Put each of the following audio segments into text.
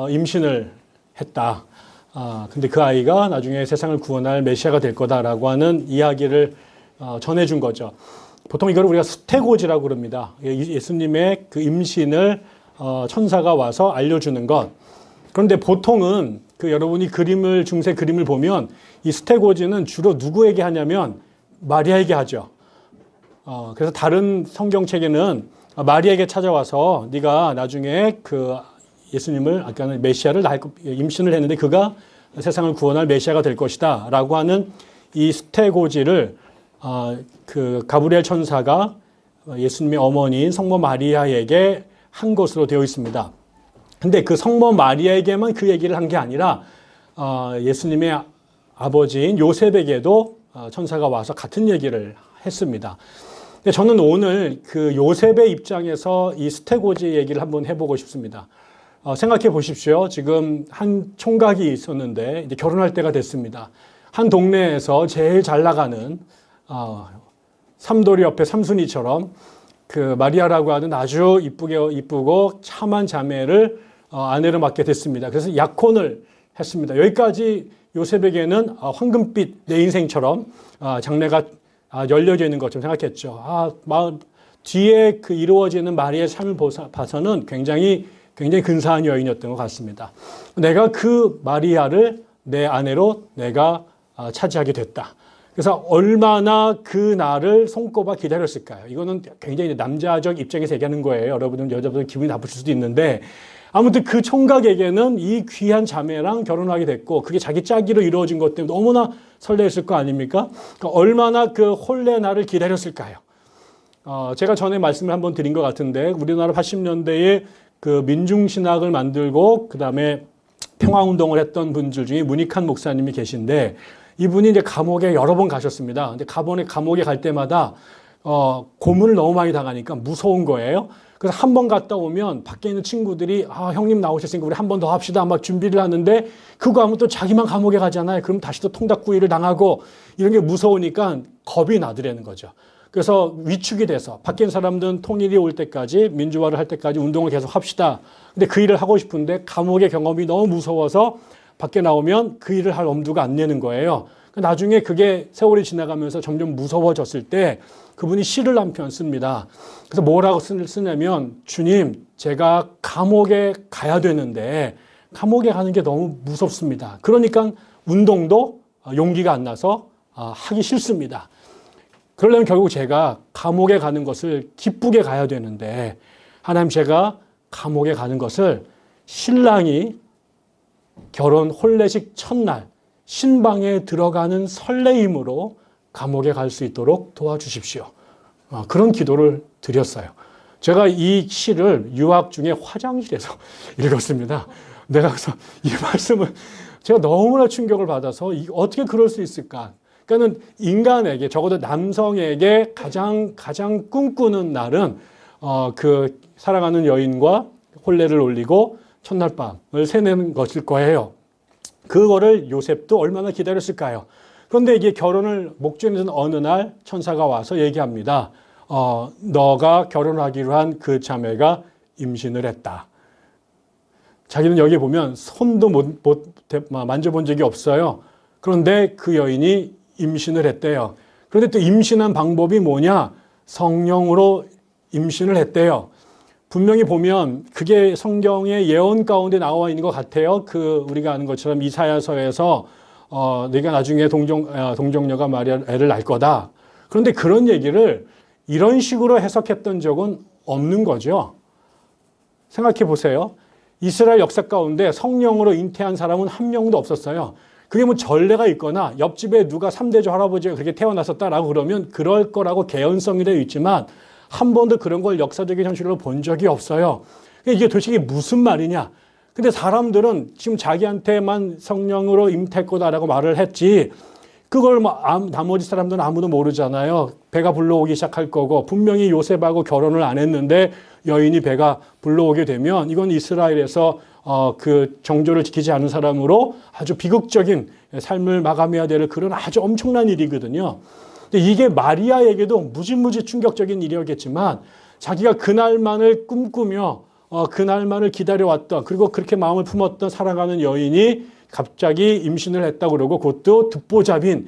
임신을 했다. 근데 그 아이가 나중에 세상을 구원할 메시아가 될 거다라고 하는 이야기를 전해준 거죠. 보통 이걸 우리가 수태고지라고 그럽니다. 예수님의 그 임신을 천사가 와서 알려주는 것. 그런데 보통은 여러분이 중세 그림을 보면 이 수태고지는 주로 누구에게 하냐면 마리아에게 하죠. 그래서 다른 성경책에는 마리아에게 찾아와서 네가 나중에 그 예수님을 아까는 메시아를 임신을 했는데 그가 세상을 구원할 메시아가 될 것이다 라고 하는 이 수태고지를 그 가브리엘 천사가 예수님의 어머니인 성모 마리아에게 한 것으로 되어 있습니다. 근데 그 성모 마리아에게만 그 얘기를 한 게 아니라 예수님의 아버지인 요셉에게도 천사가 와서 같은 얘기를 했습니다. 근데 저는 오늘 그 요셉의 입장에서 이 수태고지 얘기를 한번 해보고 싶습니다. 생각해 보십시오. 지금 한 총각이 있었는데 이제 결혼할 때가 됐습니다. 한 동네에서 제일 잘 나가는 삼돌이 옆에 삼순이처럼 그 마리아라고 하는 아주 이쁘고 참한 자매를 아내로 맡게 됐습니다. 그래서 약혼을 했습니다. 여기까지 요셉에게는 황금빛 내 인생처럼 장래가 열려져 있는 것처럼 생각했죠. 뒤에 그 이루어지는 마리아의 삶을 봐서는 굉장히 근사한 여인이었던 것 같습니다. 내가 그 마리아를 내 아내로 내가 차지하게 됐다. 그래서 얼마나 그 날을 손꼽아 기다렸을까요? 이거는 굉장히 남자적 입장에서 얘기하는 거예요. 여러분은 여자분들 기분이 나쁘실 수도 있는데 아무튼 그 총각에게는 이 귀한 자매랑 결혼하게 됐고 그게 자기 짝기로 이루어진 것 때문에 너무나 설레었을 거 아닙니까? 그러니까 얼마나 그 혼례 날을 기다렸을까요? 제가 전에 말씀을 한번 드린 것 같은데 우리나라 80년대에 그 민중신학을 만들고 그 다음에 평화운동을 했던 분들 중에 문익환 목사님이 계신데 이분이 이제 감옥에 여러 번 가셨습니다. 근데 감옥에 갈 때마다 고문을 너무 많이 당하니까 무서운 거예요. 그래서 한 번 갔다 오면 밖에 있는 친구들이 형님 나오셨으니까 우리 한 번 더 합시다 막 준비를 하는데 그거 하면 또 자기만 감옥에 가잖아요. 그럼 다시 또 통닭구이를 당하고 이런 게 무서우니까 겁이 나더라는 거죠. 그래서 위축이 돼서 밖에 있는 사람들은 통일이 올 때까지 민주화를 할 때까지 운동을 계속 합시다. 근데 그 일을 하고 싶은데 감옥의 경험이 너무 무서워서 밖에 나오면 그 일을 할 엄두가 안 내는 거예요. 나중에 그게 세월이 지나가면서 점점 무서워졌을 때 그분이 시를 한 편 씁니다. 그래서 뭐라고 쓰냐면 주님 제가 감옥에 가야 되는데 감옥에 가는 게 너무 무섭습니다. 그러니까 운동도 용기가 안 나서 하기 싫습니다. 그러려면 결국 제가 감옥에 가는 것을 기쁘게 가야 되는데 하나님 제가 감옥에 가는 것을 신랑이 결혼 혼례식 첫날 신방에 들어가는 설레임으로 감옥에 갈 수 있도록 도와주십시오. 그런 기도를 드렸어요. 제가 이 시를 유학 중에 화장실에서 읽었습니다. 내가 그래서 이 말씀을 제가 너무나 충격을 받아서 어떻게 그럴 수 있을까? 그러니까는 인간에게 적어도 남성에게 가장 꿈꾸는 날은 그 사랑하는 여인과 혼례를 올리고 첫날 밤을 새내는 것일 거예요. 그거를 요셉도 얼마나 기다렸을까요? 그런데 이게 결혼을 목전에 든 어느 날 천사가 와서 얘기합니다. 너가 결혼하기로 한 그 자매가 임신을 했다. 자기는 여기 보면 손도 만져본 적이 없어요. 그런데 그 여인이 임신을 했대요. 그런데 또 임신한 방법이 뭐냐? 성령으로 임신을 했대요. 분명히 보면 그게 성경의 예언 가운데 나와 있는 것 같아요. 우리가 아는 것처럼 이사야서에서 네가 나중에 동정녀가 마리아 애를 낳을 거다. 그런데 그런 얘기를 이런 식으로 해석했던 적은 없는 거죠. 생각해 보세요. 이스라엘 역사 가운데 성령으로 잉태한 사람은 한 명도 없었어요. 그게 뭐 전례가 있거나 옆집에 누가 3대조 할아버지가 그렇게 태어났었다라고 그러면 그럴 거라고 개연성이 되어 있지만 한 번도 그런 걸 역사적인 현실로 본 적이 없어요. 이게 도대체 무슨 말이냐? 근데 사람들은 지금 자기한테만 성령으로 임태할 거다라고 말을 했지 그걸 나머지 사람들은 아무도 모르잖아요. 배가 불러오기 시작할 거고 분명히 요셉하고 결혼을 안 했는데 여인이 배가 불러오게 되면 이건 이스라엘에서 그 정조를 지키지 않은 사람으로 아주 비극적인 삶을 마감해야 될 그런 아주 엄청난 일이거든요. 근데 이게 마리아에게도 무지무지 충격적인 일이었겠지만 자기가 그날만을 꿈꾸며 그날만을 기다려왔던, 그리고 그렇게 마음을 품었던 사랑하는 여인이 갑자기 임신을 했다고 그러고 그것도 듣보잡인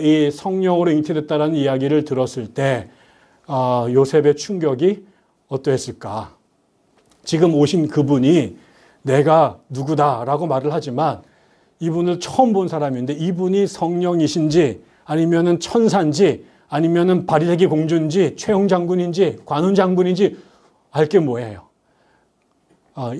이 성령으로 잉태됐다라는 이야기를 들었을 때 요셉의 충격이 어떠했을까? 지금 오신 그분이 내가 누구다라고 말을 하지만 이분을 처음 본 사람인데 이분이 성령이신지 아니면은 천사인지 아니면은 바리새기 공주인지 최홍 장군인지 관훈 장군인지 알 게 뭐예요?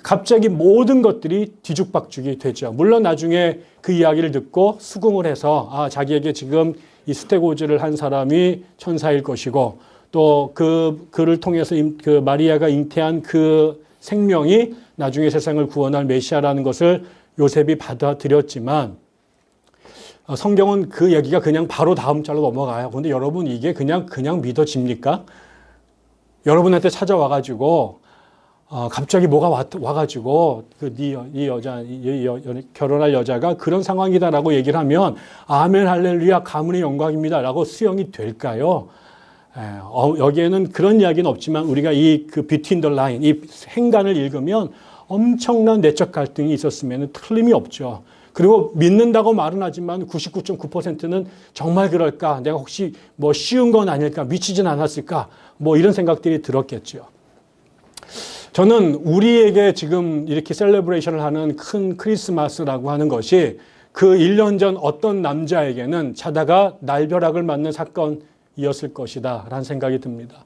갑자기 모든 것들이 뒤죽박죽이 되죠. 물론 나중에 그 이야기를 듣고 수긍을 해서 자기에게 지금 이 수태고지를 한 사람이 천사일 것이고 또 그를 통해서 그 마리아가 잉태한 그 생명이 나중에 세상을 구원할 메시아라는 것을 요셉이 받아들였지만 성경은 그 얘기가 그냥 바로 다음 절로 넘어가요. 그런데 여러분 이게 그냥 믿어집니까? 여러분한테 찾아와가지고 갑자기 뭐가 와가지고 결혼할 여자가 그런 상황이다라고 얘기를 하면 아멘 할렐루야 가문의 영광입니다라고 수용이 될까요? 여기에는 그런 이야기는 없지만 우리가 그 between the line, 이 행간을 읽으면 엄청난 내적 갈등이 있었으면 틀림이 없죠. 그리고 믿는다고 말은 하지만 99.9%는 정말 그럴까? 내가 혹시 뭐 쉬운 건 아닐까? 미치진 않았을까? 뭐 이런 생각들이 들었겠죠. 저는 우리에게 지금 이렇게 셀레브레이션을 하는 큰 크리스마스라고 하는 것이 그 1년 전 어떤 남자에게는 자다가 날벼락을 맞는 사건이었을 것이다 라는 생각이 듭니다.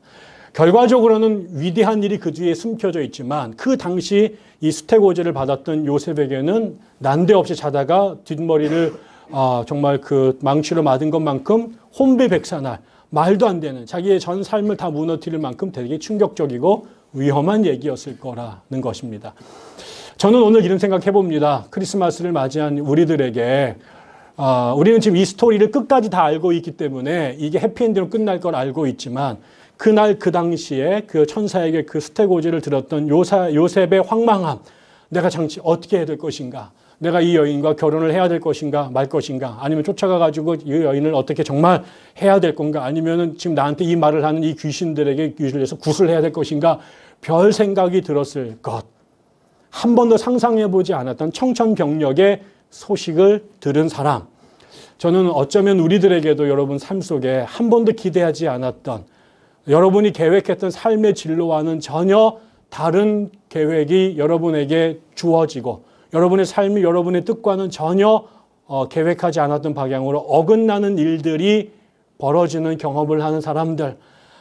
결과적으로는 위대한 일이 그 뒤에 숨겨져 있지만 그 당시 이 수태고지를 받았던 요셉에게는 난데없이 자다가 뒷머리를 정말 그 망치로 맞은 것만큼 혼비백산할 말도 안 되는 자기의 전 삶을 다 무너뜨릴 만큼 되게 충격적이고 위험한 얘기였을 거라는 것입니다. 저는 오늘 이런 생각해 봅니다. 크리스마스를 맞이한 우리들에게 우리는 지금 이 스토리를 끝까지 다 알고 있기 때문에 이게 해피엔딩으로 끝날 걸 알고 있지만 그날 그 당시에 그 천사에게 그 수태고지를 들었던 요셉의 황망함, 내가 장치 어떻게 해야 될 것인가, 내가 이 여인과 결혼을 해야 될 것인가 말 것인가, 아니면 쫓아가가지고 이 여인을 어떻게 정말 해야 될 건가, 아니면은 지금 나한테 이 말을 하는 이 귀신들에게 유실해서 굿을 해야 될 것인가, 별 생각이 들었을 것. 한 번도 상상해보지 않았던 청천벽력의 소식을 들은 사람. 저는 어쩌면 우리들에게도 여러분 삶 속에 한 번도 기대하지 않았던 여러분이 계획했던 삶의 진로와는 전혀 다른 계획이 여러분에게 주어지고 여러분의 삶이 여러분의 뜻과는 전혀 계획하지 않았던 방향으로 어긋나는 일들이 벌어지는 경험을 하는 사람들.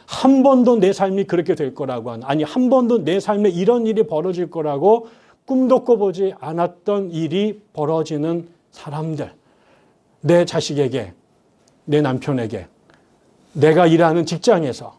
한 번도 내 삶이 그렇게 될 거라고 아니 한 번도 내 삶에 이런 일이 벌어질 거라고 꿈도 꿔보지 않았던 일이 벌어지는 사람들. 내 자식에게, 내 남편에게, 내가 일하는 직장에서,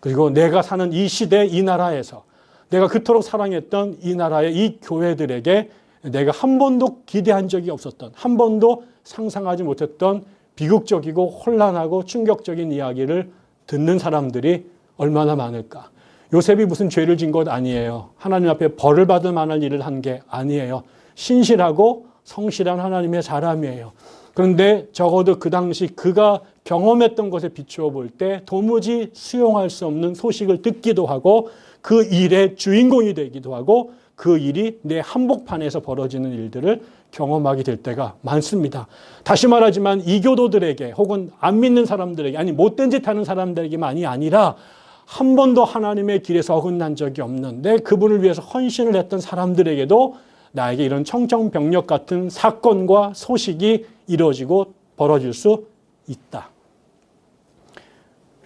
그리고 내가 사는 이 시대, 이 나라에서, 내가 그토록 사랑했던 이 나라의 이 교회들에게 내가 한 번도 기대한 적이 없었던, 한 번도 상상하지 못했던 비극적이고 혼란하고 충격적인 이야기를 듣는 사람들이 얼마나 많을까. 요셉이 무슨 죄를 진 것 아니에요. 하나님 앞에 벌을 받을 만한 일을 한 게 아니에요. 신실하고 성실한 하나님의 사람이에요. 그런데 적어도 그 당시 그가 경험했던 것에 비추어 볼 때 도무지 수용할 수 없는 소식을 듣기도 하고 그 일의 주인공이 되기도 하고 그 일이 내 한복판에서 벌어지는 일들을 경험하게 될 때가 많습니다. 다시 말하지만 이교도들에게 혹은 안 믿는 사람들에게, 아니 못된 짓 하는 사람들에게만이 아니라 한 번도 하나님의 길에서 어긋난 적이 없는데 그분을 위해서 헌신을 했던 사람들에게도 나에게 이런 청천벽력 같은 사건과 소식이 이루어지고 벌어질 수 있다.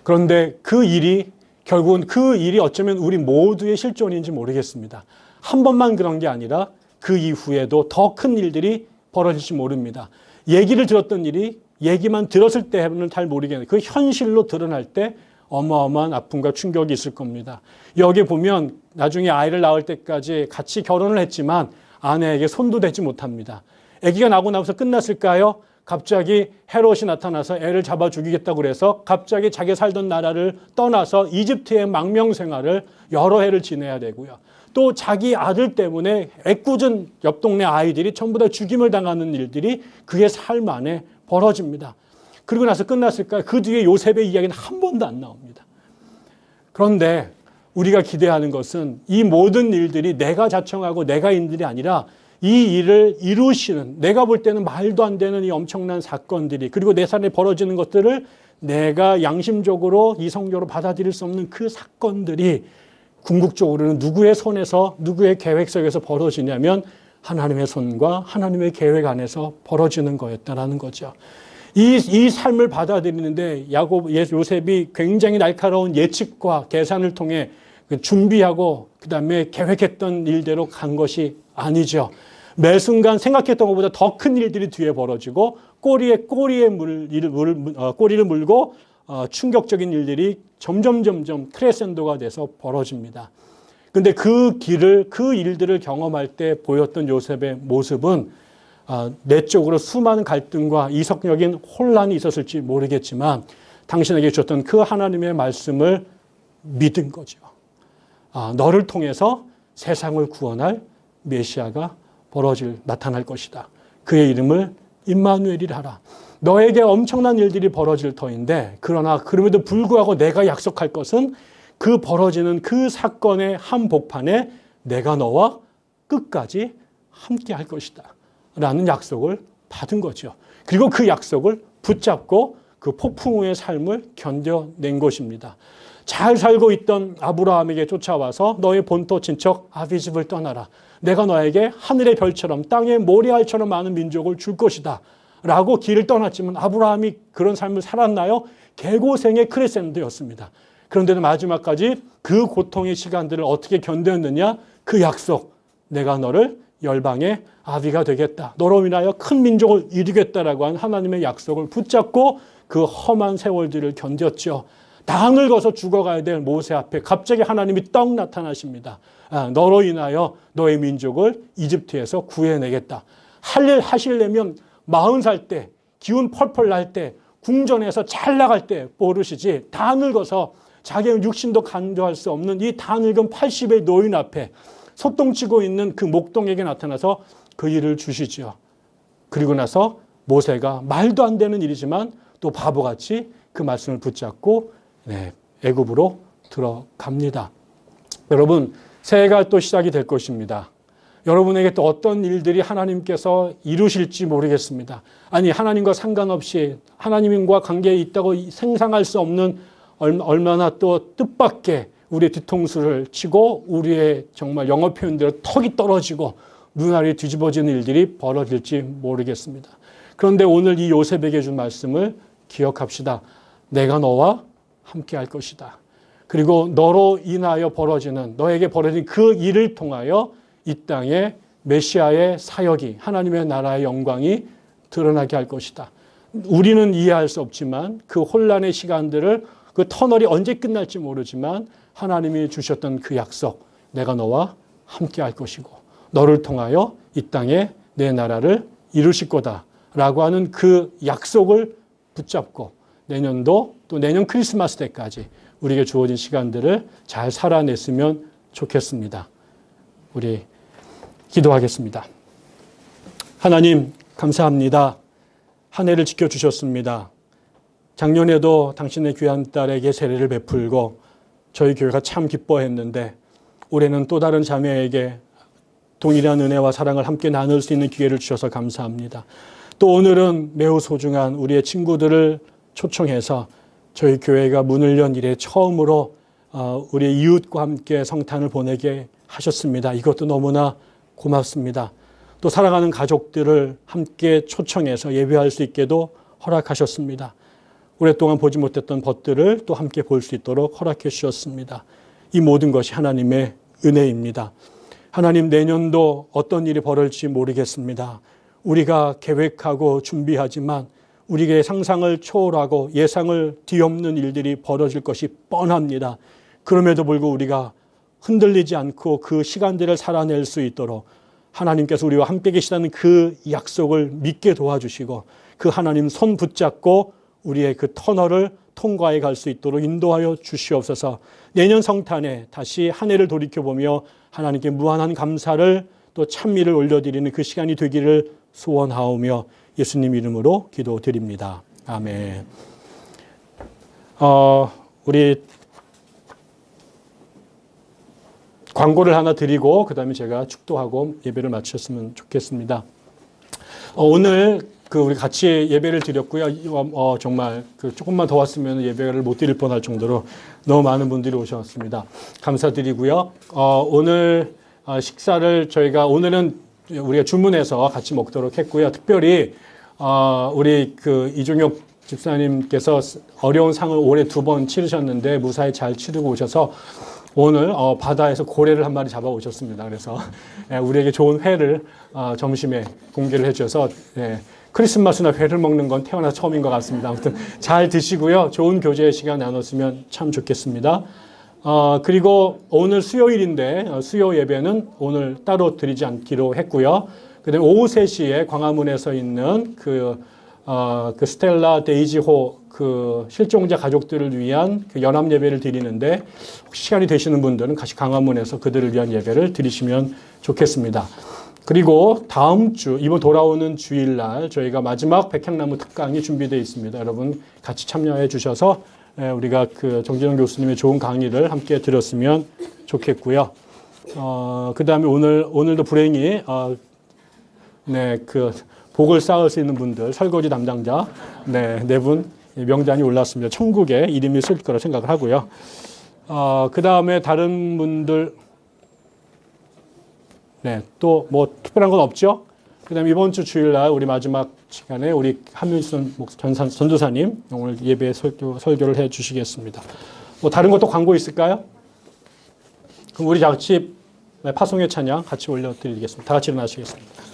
그런데 그 일이 결국은 그 일이 어쩌면 우리 모두의 실존인지 모르겠습니다. 한 번만 그런 게 아니라 그 이후에도 더 큰 일들이 벌어질지 모릅니다. 얘기를 들었던 일이 얘기만 들었을 때는 잘 모르겠는데 그 현실로 드러날 때 어마어마한 아픔과 충격이 있을 겁니다. 여기 보면 나중에 아이를 낳을 때까지 같이 결혼을 했지만 아내에게 손도 대지 못합니다. 아기가 나고 나서 끝났을까요? 갑자기 헤롯이 나타나서 애를 잡아 죽이겠다고 그래서 갑자기 자기 살던 나라를 떠나서 이집트의 망명 생활을 여러 해를 지내야 되고요. 또 자기 아들 때문에 애꿎은 옆 동네 아이들이 전부 다 죽임을 당하는 일들이 그의 삶 안에 벌어집니다. 그리고 나서 끝났을까요? 그 뒤에 요셉의 이야기는 한 번도 안 나옵니다. 그런데 우리가 기대하는 것은 이 모든 일들이 내가 자청하고 내가 인 일이 아니라 이 일을 이루시는, 내가 볼 때는 말도 안 되는 이 엄청난 사건들이, 그리고 내 삶에 벌어지는 것들을 내가 양심적으로 이성적으로 받아들일 수 없는 그 사건들이 궁극적으로는 누구의 손에서, 누구의 계획 속에서 벌어지냐면 하나님의 손과 하나님의 계획 안에서 벌어지는 거였다라는 거죠. 이 삶을 받아들이는데 요셉이 굉장히 날카로운 예측과 계산을 통해 준비하고 그다음에 계획했던 일대로 간 것이 아니죠. 매 순간 생각했던 것보다 더 큰 일들이 뒤에 벌어지고 꼬리를 물고 충격적인 일들이 점점 크레센도가 돼서 벌어집니다. 그런데 그 일들을 경험할 때 보였던 요셉의 모습은 내적으로 수많은 갈등과 이성적인 혼란이 있었을지 모르겠지만 당신에게 주셨던 그 하나님의 말씀을 믿은 거죠. 너를 통해서 세상을 구원할 메시아가 나타날 것이다. 그의 이름을 임마누엘이라 하라. 너에게 엄청난 일들이 벌어질 터인데, 그러나 그럼에도 불구하고 내가 약속할 것은 그 벌어지는 그 사건의 한복판에 내가 너와 끝까지 함께 할 것이다 라는 약속을 받은 거죠. 그리고 그 약속을 붙잡고 그 폭풍 후의 삶을 견뎌낸 것입니다. 잘 살고 있던 아브라함에게 쫓아와서 너의 본토 친척 아비집을 떠나라. 내가 너에게 하늘의 별처럼 땅의 모래알처럼 많은 민족을 줄 것이다 라고 길을 떠났지만 아브라함이 그런 삶을 살았나요? 개고생의 크레센도였습니다. 그런데도 마지막까지 그 고통의 시간들을 어떻게 견뎠느냐? 그 약속, 내가 너를 열방의 아비가 되겠다, 너로 인하여 큰 민족을 이루겠다라고 한 하나님의 약속을 붙잡고 그 험한 세월들을 견뎠죠. 다 늙어서 죽어가야 될 모세 앞에 갑자기 하나님이 떡 나타나십니다. 너로 인하여 너의 민족을 이집트에서 구해내겠다. 할 일 하시려면 40살 때, 기운 펄펄 날 때, 궁전에서 잘 나갈 때 모르시지, 다 늙어서 자기의 육신도 간도할 수 없는 이 다 늙은 80의 노인 앞에 소똥치고 있는 그 목동에게 나타나서 그 일을 주시지요. 그리고 나서 모세가 말도 안 되는 일이지만 또 바보같이 그 말씀을 붙잡고 애굽으로 들어갑니다. 여러분, 새해가 또 시작이 될 것입니다. 여러분에게 또 어떤 일들이 하나님께서 이루실지 모르겠습니다. 아니, 하나님과 상관없이 하나님과 관계에 있다고 생각할 수 없는 얼마나 또 뜻밖의 우리의 뒤통수를 치고 우리의 정말 영어 표현대로 턱이 떨어지고 눈알이 뒤집어지는 일들이 벌어질지 모르겠습니다. 그런데 오늘 이 요셉에게 준 말씀을 기억합시다. 내가 너와 함께 할 것이다. 그리고 너로 인하여 너에게 벌어진 그 일을 통하여 이 땅에 메시아의 사역이, 하나님의 나라의 영광이 드러나게 할 것이다. 우리는 이해할 수 없지만 그 혼란의 시간들을, 그 터널이 언제 끝날지 모르지만 하나님이 주셨던 그 약속, 내가 너와 함께 할 것이고 너를 통하여 이 땅에 내 나라를 이루실 거다라고 하는 그 약속을 붙잡고 내년도 또 내년 크리스마스 때까지 우리에게 주어진 시간들을 잘 살아냈으면 좋겠습니다. 우리 기도하겠습니다. 하나님, 감사합니다. 한 해를 지켜주셨습니다. 작년에도 당신의 귀한 딸에게 세례를 베풀고 저희 교회가 참 기뻐했는데 올해는 또 다른 자매에게 동일한 은혜와 사랑을 함께 나눌 수 있는 기회를 주셔서 감사합니다. 또 오늘은 매우 소중한 우리의 친구들을 초청해서 저희 교회가 문을 연 이래 처음으로 우리 이웃과 함께 성탄을 보내게 하셨습니다. 이것도 너무나 고맙습니다. 또 사랑하는 가족들을 함께 초청해서 예배할 수 있게도 허락하셨습니다. 오랫동안 보지 못했던 벗들을 또 함께 볼 수 있도록 허락해 주셨습니다. 이 모든 것이 하나님의 은혜입니다. 하나님, 내년도 어떤 일이 벌어질지 모르겠습니다. 우리가 계획하고 준비하지만 우리의 상상을 초월하고 예상을 뒤엎는 일들이 벌어질 것이 뻔합니다. 그럼에도 불구하고 우리가 흔들리지 않고 그 시간들을 살아낼 수 있도록 하나님께서 우리와 함께 계시다는 그 약속을 믿게 도와주시고 그 하나님 손 붙잡고 우리의 그 터널을 통과해 갈 수 있도록 인도하여 주시옵소서. 내년 성탄에 다시 한 해를 돌이켜보며 하나님께 무한한 감사를 또 찬미를 올려드리는 그 시간이 되기를 소원하오며 예수님 이름으로 기도드립니다. 아멘. 우리 광고를 하나 드리고 그다음에 제가 축도하고 예배를 마쳤으면 좋겠습니다. 오늘 우리 같이 예배를 드렸고요. 정말 조금만 더 왔으면 예배를 못 드릴 뻔할 정도로 너무 많은 분들이 오셨습니다. 감사드리고요. 오늘 식사를 저희가 오늘은 우리가 주문해서 같이 먹도록 했고요. 특별히 우리 이종혁 집사님께서 어려운 상을 올해 2번 치르셨는데 무사히 잘 치르고 오셔서 오늘 바다에서 고래를 한 마리 잡아 오셨습니다. 그래서 우리에게 좋은 회를 점심에 공개를 해주셔서 크리스마스나 회를 먹는 건 태어나서 처음인 것 같습니다. 아무튼 잘 드시고요. 좋은 교제의 시간 나눴으면 참 좋겠습니다. 그리고 오늘 수요일인데 수요 예배는 오늘 따로 드리지 않기로 했고요. 그다음에 오후 3시에 광화문에서 있는 그 스텔라 데이지호 실종자 가족들을 위한 연합 예배를 드리는데 혹시 시간이 되시는 분들은 같이 광화문에서 그들을 위한 예배를 드리시면 좋겠습니다. 그리고 다음 주 이번 돌아오는 주일날 저희가 마지막 백향나무 특강이 준비되어 있습니다. 여러분 같이 참여해 주셔서 우리가 정진영 교수님의 좋은 강의를 함께 들었으면 좋겠고요. 그다음에 오늘도 불행히 복을 쌓을 수 있는 분들 설거지 담당자 네 분 명단이 올랐습니다. 천국에 이름이 쓸 거라 생각을 하고요. 그다음에 다른 분들 또 뭐 특별한 건 없죠? 그 다음에 이번 주 주일날 우리 마지막 시간에 우리 한민순 전도사님 오늘 예배 설교를 해 주시겠습니다. 뭐 다른 것도 광고 있을까요? 그럼 우리 같이 파송의 찬양 같이 올려드리겠습니다. 다 같이 일어나시겠습니다.